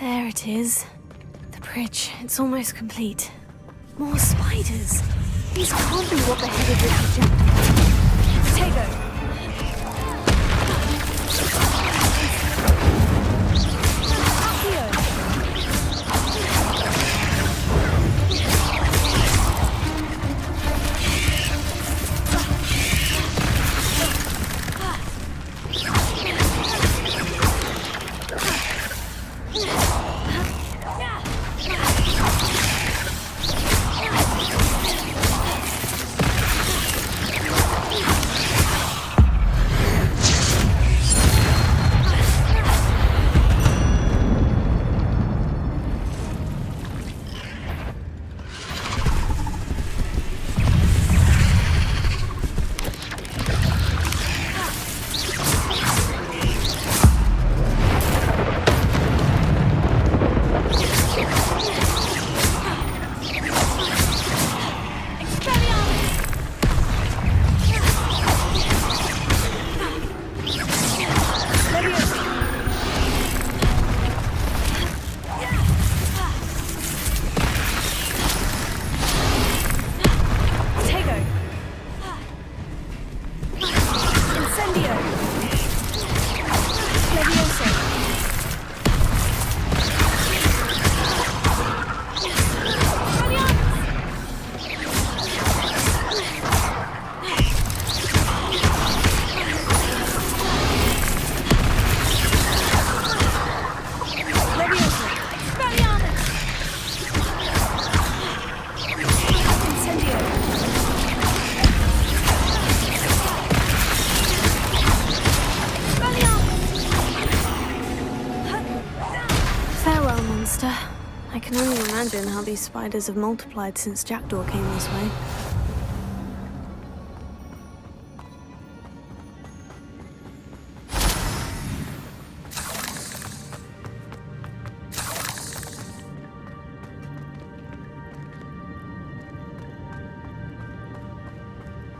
There it is. The bridge. It's almost complete. More spiders. These can't be what the headed Richard Jackdaw. Tego. can only imagine how these spiders have multiplied since Jackdaw came this way.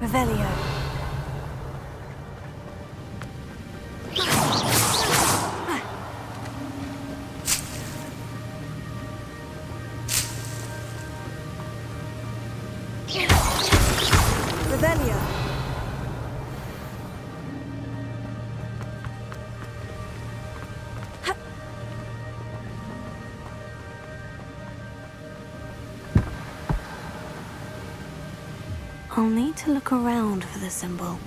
Revelio. Revelio. I'll need to look around for the symbol.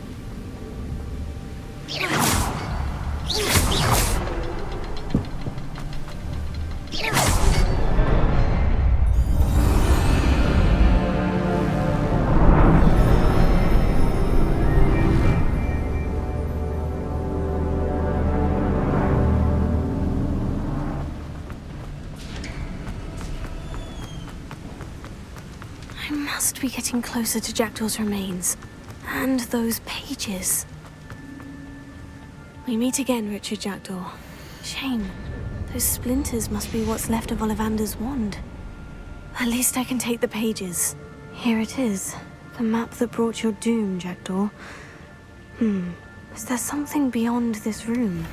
I must be getting closer to Jackdaw's remains. And those pages. We meet again, Richard Jackdaw. Shame. Those splinters must be what's left of Ollivander's wand. At least I can take the pages. Here it is. The map that brought your doom, Jackdaw. Is there something beyond this room?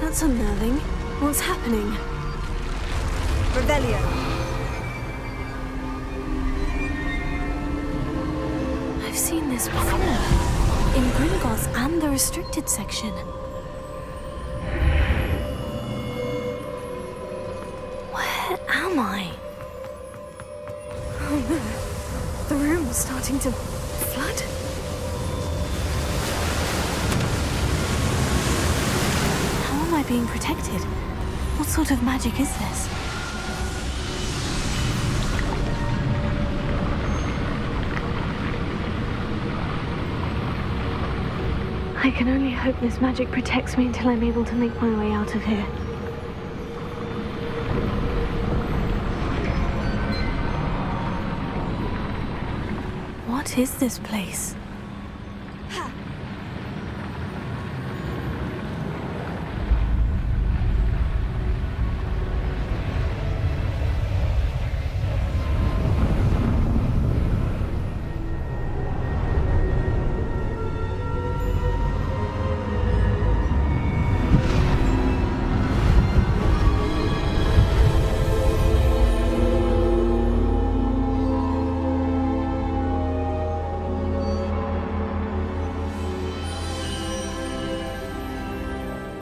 That's unnerving. What's happening? Revelio. I've seen this before. In Gringotts and the restricted section. Where am I? Oh no. The room's starting to flood. How am I being protected? What sort of magic is this? I can only hope this magic protects me until I'm able to make my way out of here. What is this place?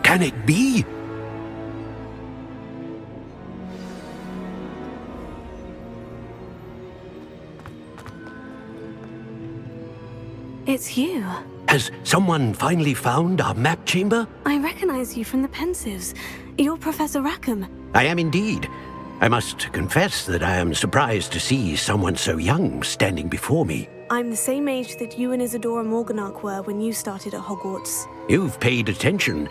Can it be? It's you. Has someone finally found our map chamber? I recognize you from the Pensives. You're Professor Rackham. I am indeed. I must confess that I am surprised to see someone so young standing before me. I'm the same age that you and Isadora Morganach were when you started at Hogwarts. You've paid attention.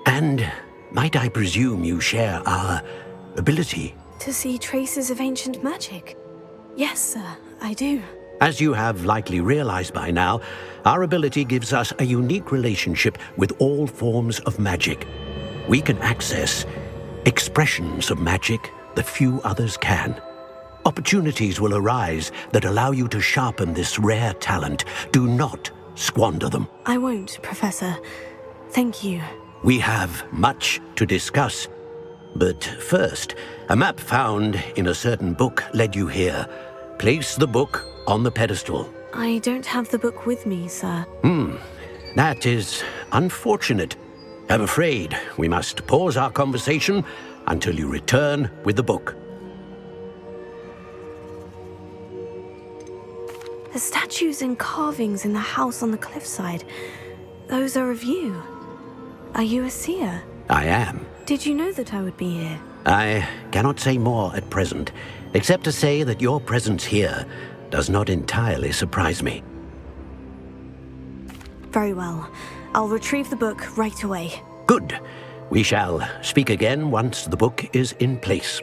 And might I presume you share our ability? To see traces of ancient magic? Yes, sir, I do. As you have likely realized by now, our ability gives us a unique relationship with all forms of magic. We can access expressions of magic that few others can. Opportunities will arise that allow you to sharpen this rare talent. Do not squander them. I won't, Professor. Thank you. We have much to discuss. But first, a map found in a certain book led you here. Place the book on the pedestal. I don't have the book with me, sir. That is unfortunate. I'm afraid we must pause our conversation until you return with the book. The statues and carvings in the house on the cliffside, those are of you. Are you a seer? I am. Did you know that I would be here? I cannot say more at present, except to say that your presence here does not entirely surprise me. Very well. I'll retrieve the book right away. Good. We shall speak again once the book is in place.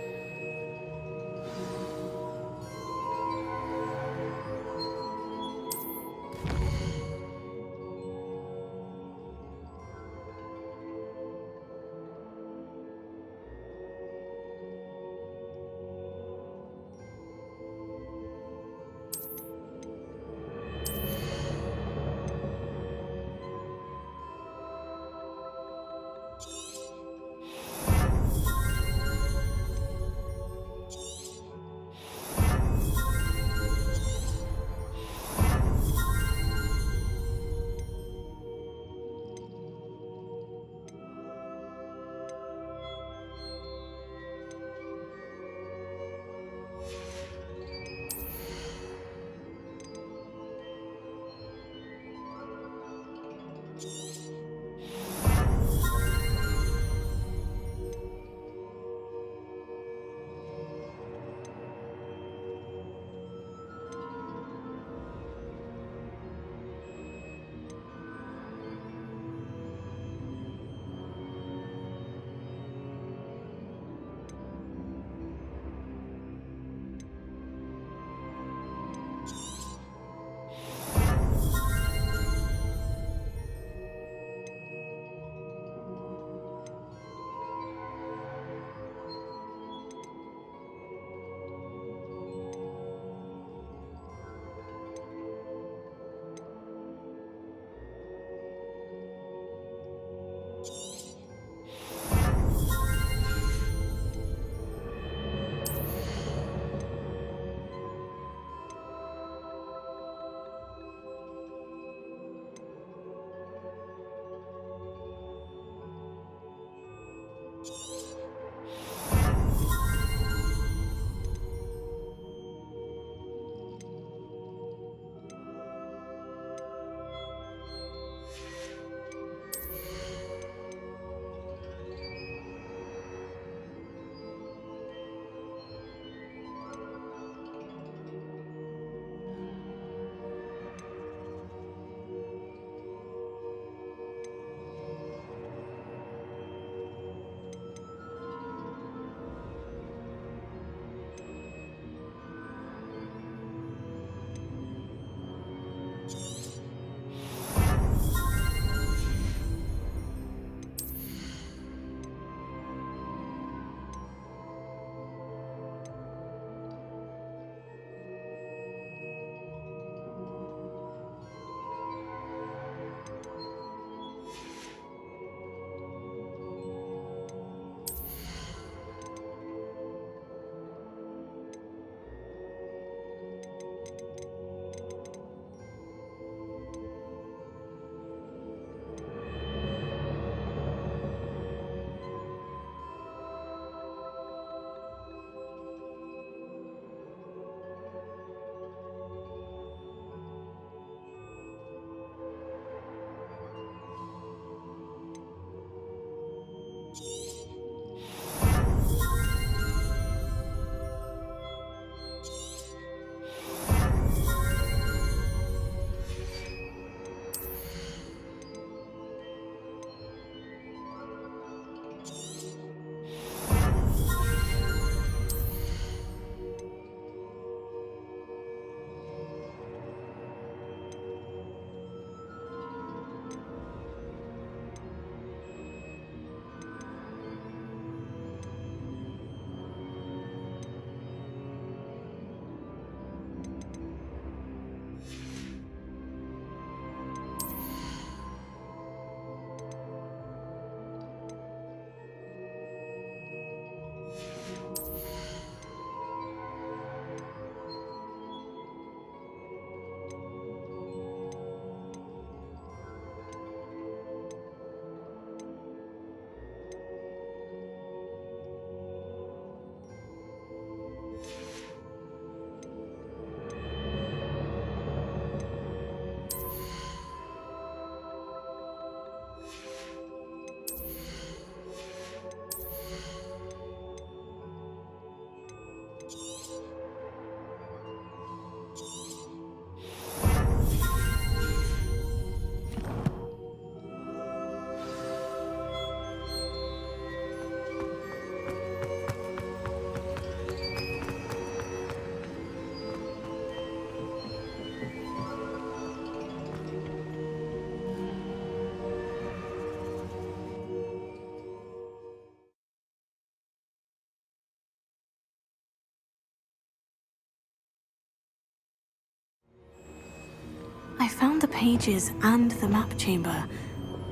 I found the pages and the map chamber.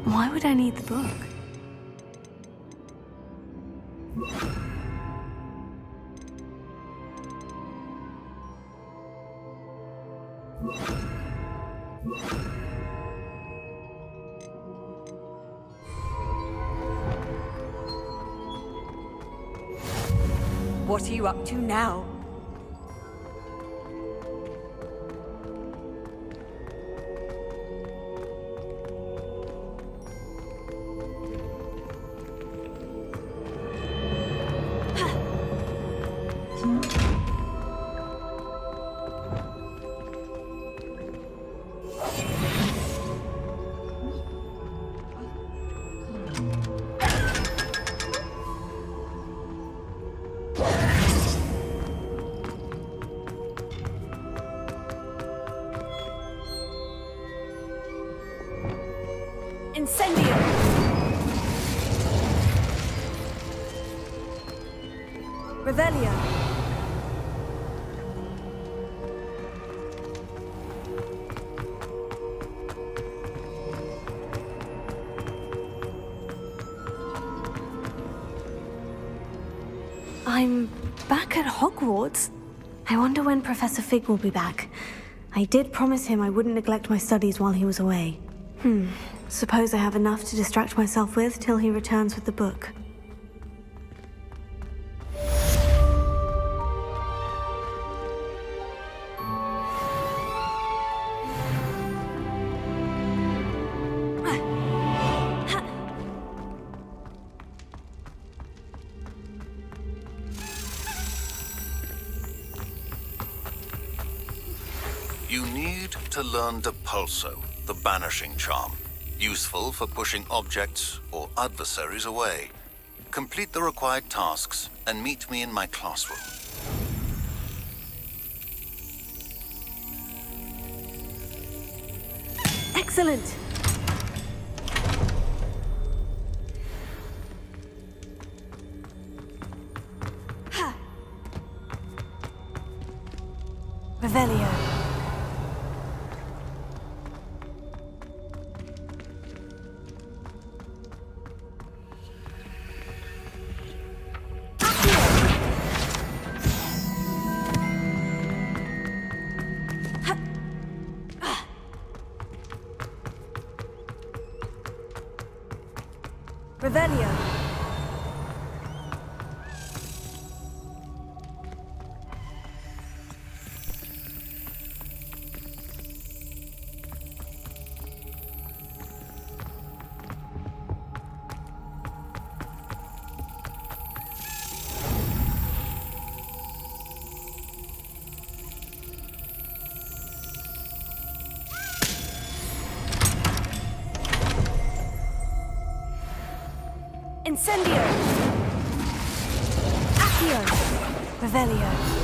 Why would I need the book? What are you up to now? Incendio! Revelio! I'm back at Hogwarts. I wonder when Professor Fig will be back. I did promise him I wouldn't neglect my studies while he was away. Suppose I have enough to distract myself with till he returns with the book. You need to learn Depulso, the banishing charm. Useful for pushing objects or adversaries away. Complete the required tasks and meet me in my classroom. Excellent! Revelio. Revelio. Incendio! Accio! Revelio.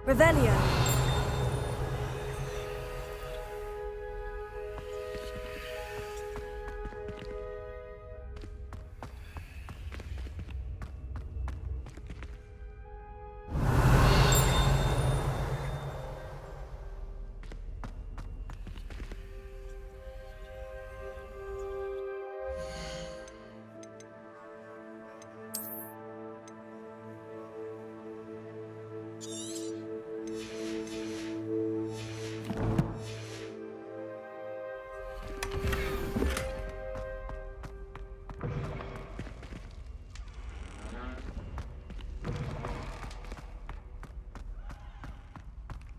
Revelio.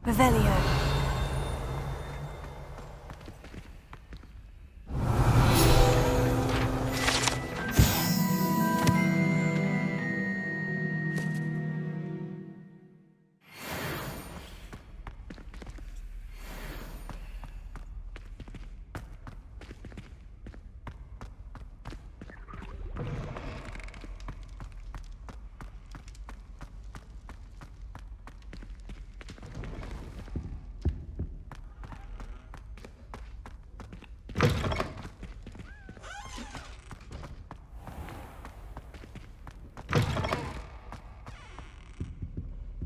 Revelio.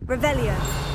Revelio.